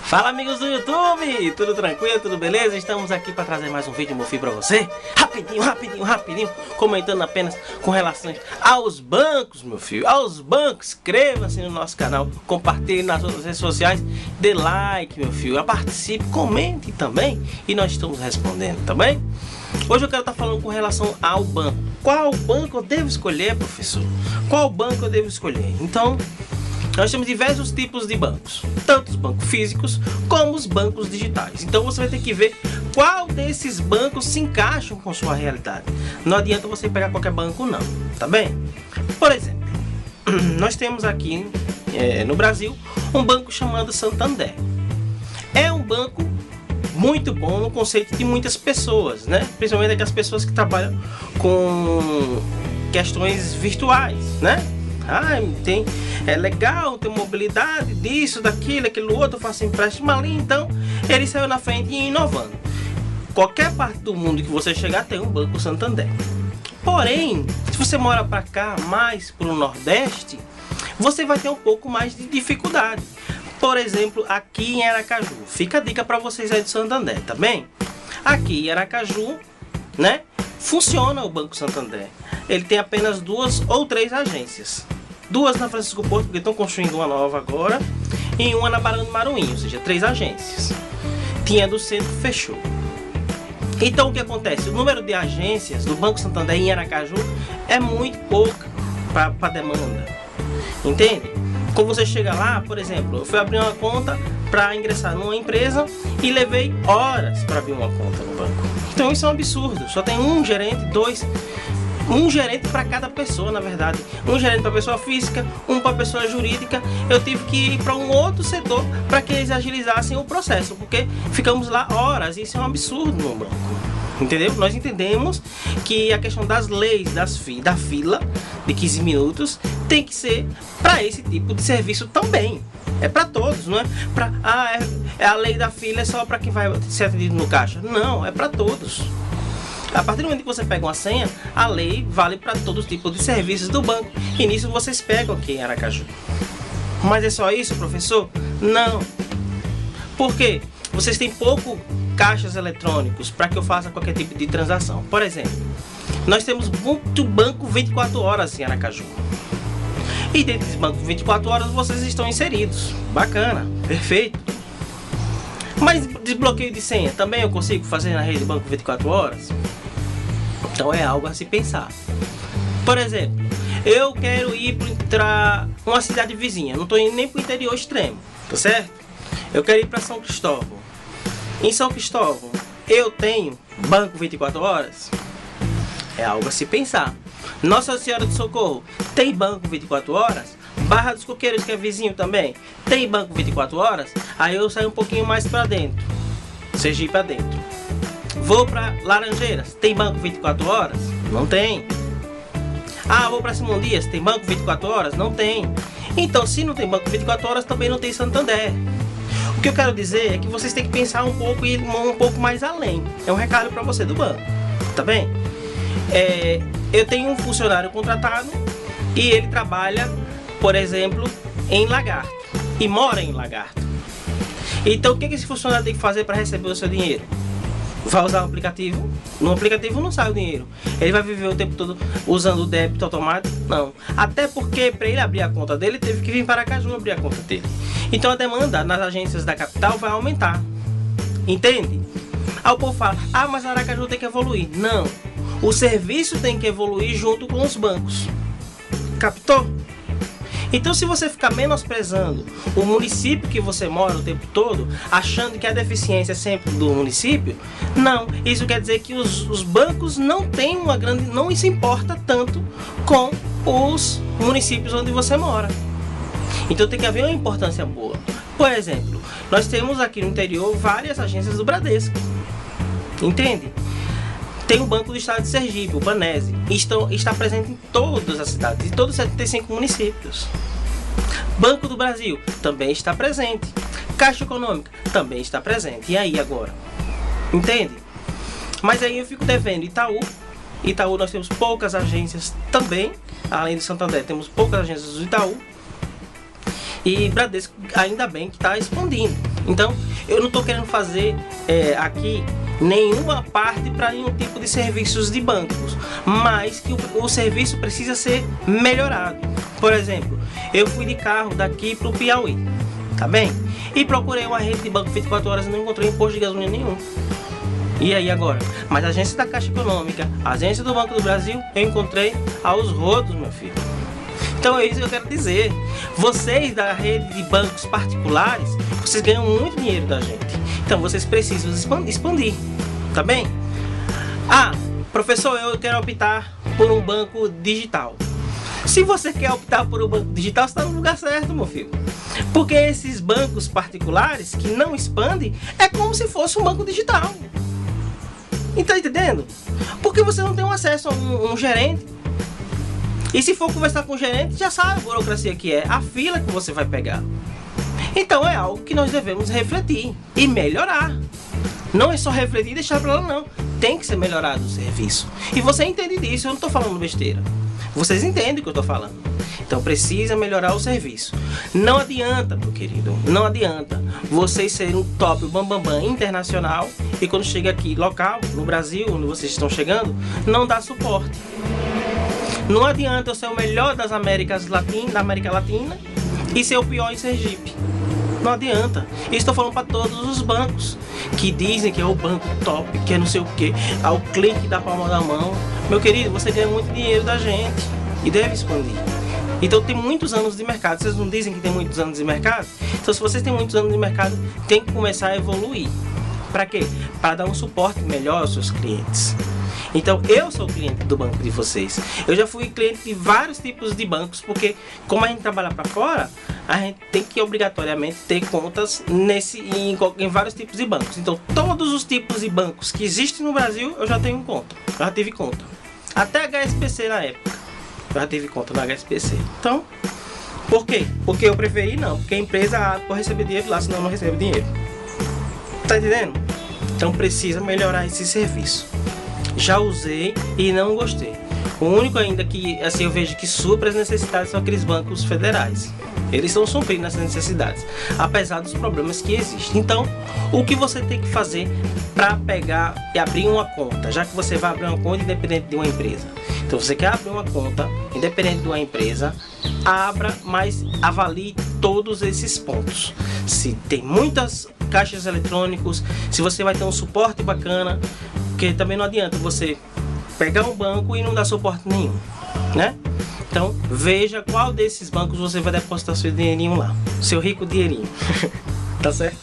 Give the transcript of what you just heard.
Fala, amigos do YouTube, tudo tranquilo, tudo beleza? Estamos aqui para trazer mais um vídeo, meu filho, para você. Rapidinho, comentando apenas com relação aos bancos, meu filho. Aos bancos, inscreva-se no nosso canal, compartilhe nas outras redes sociais, dê like, meu filho, participe, comente também e nós estamos respondendo, tá bem? Hoje eu quero estar falando com relação ao banco. Qual banco eu devo escolher, professor? Qual banco eu devo escolher? Então, nós temos diversos tipos de bancos, tanto os bancos físicos como os bancos digitais. Então você vai ter que ver qual desses bancos se encaixam com sua realidade. Não adianta você pegar qualquer banco não, tá bem? Por exemplo, nós temos aqui no Brasil um banco chamado Santander. É um banco muito bom no conceito de muitas pessoas, né? Principalmente aquelas pessoas que trabalham com questões virtuais, né? É legal ter mobilidade disso, daquilo, aquilo outro, eu faço empréstimo ali. Então ele saiu na frente e inovando. Qualquer parte do mundo que você chegar tem um Banco Santander. Porém, se você mora para cá, mais para o Nordeste, você vai ter um pouco mais de dificuldade. Por exemplo, aqui em Aracaju, fica a dica para vocês aí do Santander, tá bem? Aqui em Aracaju, né, funciona o Banco Santander. Ele tem apenas 2 ou 3 agências. 2 na Francisco Porto, porque estão construindo uma nova agora, e uma na Barão do Maruim, ou seja, 3 agências. Tinha do centro, fechou. Então o que acontece? O número de agências do Banco Santander em Aracaju é muito pouco para demanda. Entende? Quando você chega lá, por exemplo, eu fui abrir uma conta para ingressar numa empresa e levei horas para abrir uma conta no banco. Então isso é um absurdo. Só tem um gerente, um gerente para cada pessoa, na verdade. Um gerente para pessoa física, um para pessoa jurídica. Eu tive que ir para um outro setor para que eles agilizassem o processo, porque ficamos lá horas. Isso é um absurdo no banco. Entendeu? Nós entendemos que a questão das leis da fila de 15 minutos tem que ser para esse tipo de serviço também. É para todos, não é? A lei da fila é só para quem vai ser atendido no caixa. Não, é para todos. A partir do momento que você pega uma senha, a lei vale para todos os tipos de serviços do banco. E nisso vocês pegam aqui em Aracaju. Mas é só isso, professor? Não. Por quê? Vocês têm pouco caixas eletrônicos para que eu faça qualquer tipo de transação. Por exemplo, nós temos muito banco 24 horas em Aracaju. E dentro desse banco 24 horas vocês estão inseridos. Bacana, perfeito. Mas desbloqueio de senha também eu consigo fazer na rede do banco 24 horas? Então é algo a se pensar. Por exemplo, eu quero ir para uma cidade vizinha, não estou indo nem para o interior extremo, tá certo? Eu quero ir para São Cristóvão. Em São Cristóvão, eu tenho banco 24 horas? É algo a se pensar. Nossa Senhora do Socorro tem banco 24 horas? Barra dos Coqueiros, que é vizinho também, tem banco 24 horas? Aí eu saio um pouquinho mais para dentro, Sergipe para dentro. Vou para Laranjeiras, tem banco 24 horas? Não tem. Vou para Simão Dias, tem banco 24 horas? Não tem. Então, se não tem banco 24 horas, também não tem Santander. O que eu quero dizer é que vocês têm que pensar um pouco e ir um pouco mais além. É um recado para você do banco, tá bem? Eu tenho um funcionário contratado e ele trabalha, por exemplo, em Lagarto e mora em Lagarto. Então o que esse funcionário tem que fazer para receber o seu dinheiro? Vai usar o aplicativo? No aplicativo não sai o dinheiro. Ele vai viver o tempo todo usando o débito automático? Não. Até porque para ele abrir a conta dele, teve que vir para Aracaju abrir a conta dele. Então a demanda nas agências da capital vai aumentar. Entende? Aí o povo fala, mas Aracaju tem que evoluir. Não. O serviço tem que evoluir junto com os bancos. Captou? Então, se você ficar menosprezando o município que você mora o tempo todo, achando que a deficiência é sempre do município, não. Isso quer dizer que os bancos não têm não se importa tanto com os municípios onde você mora. Então tem que haver uma importância boa. Por exemplo, nós temos aqui no interior várias agências do Bradesco. Entende? Tem o Banco do Estado de Sergipe, o Banese, está presente em todas as cidades, em todos os 75 municípios. Banco do Brasil também está presente. Caixa Econômica também está presente. E aí agora? Entende? Mas aí eu fico devendo Itaú. Itaú nós temos poucas agências também, além de Santander temos poucas agências do Itaú. E Bradesco ainda bem que está expandindo. Então eu não estou querendo fazer aqui nenhuma parte para nenhum tipo de serviços de bancos, mas que o serviço precisa ser melhorado. Por exemplo, eu fui de carro daqui para o Piauí, tá bem? E procurei uma rede de banco 24 horas e não encontrei imposto de gasolina nenhum. E aí agora? Mas a agência da Caixa Econômica, a agência do Banco do Brasil, eu encontrei aos rodos, meu filho. Então é isso que eu quero dizer. Vocês da rede de bancos particulares, vocês ganham muito dinheiro da gente. Então vocês precisam expandir, tá bem? Ah, professor, eu quero optar por um banco digital. Se você quer optar por um banco digital, você está no lugar certo, meu filho. Porque esses bancos particulares que não expandem, é como se fosse um banco digital. Tá entendendo? Porque você não tem um acesso a um gerente. E se for conversar com o gerente, já sabe a burocracia que é, a fila que você vai pegar. Então é algo que nós devemos refletir e melhorar. Não é só refletir e deixar para lá, não. Tem que ser melhorado o serviço. E você entende disso, eu não estou falando besteira. Vocês entendem o que eu estou falando. Então precisa melhorar o serviço. Não adianta, meu querido, não adianta vocês serem um top bambambam internacional e quando chega aqui local, no Brasil, onde vocês estão chegando, não dá suporte. Não adianta eu ser o melhor da América Latina e ser o pior em Sergipe. Não adianta. E estou falando para todos os bancos que dizem que é o banco top, que é não sei o que, ao clique da palma da mão. Meu querido, você ganha muito dinheiro da gente e deve expandir. Então tem muitos anos de mercado. Vocês não dizem que tem muitos anos de mercado? Então se vocês têm muitos anos de mercado, tem que começar a evoluir. Para quê? Para dar um suporte melhor aos seus clientes. Então eu sou cliente do banco de vocês. Eu já fui cliente de vários tipos de bancos, porque como a gente trabalha para fora, a gente tem que obrigatoriamente ter contas em vários tipos de bancos. Então todos os tipos de bancos que existem no Brasil, eu já tenho conta. Já tive conta. Até HSBC na época. Eu já tive conta na HSBC. Então, por quê? Porque eu preferi não. Porque a empresa pode receber dinheiro lá, senão eu não recebo dinheiro. Tá entendendo? Então precisa melhorar esse serviço. Já usei e não gostei. O único ainda que assim eu vejo que supra as necessidades são aqueles bancos federais. Eles estão suprindo essas necessidades, apesar dos problemas que existem. Então, o que você tem que fazer para pegar e abrir uma conta, já que você vai abrir uma conta independente de uma empresa. Então, você quer abrir uma conta independente de uma empresa, abra, mas avalie todos esses pontos. Se tem muitas caixas eletrônicos, se você vai ter um suporte bacana, porque também não adianta você pegar um banco e não dar suporte nenhum, né? Então veja qual desses bancos você vai depositar seu dinheirinho lá, seu rico dinheirinho. Tá certo?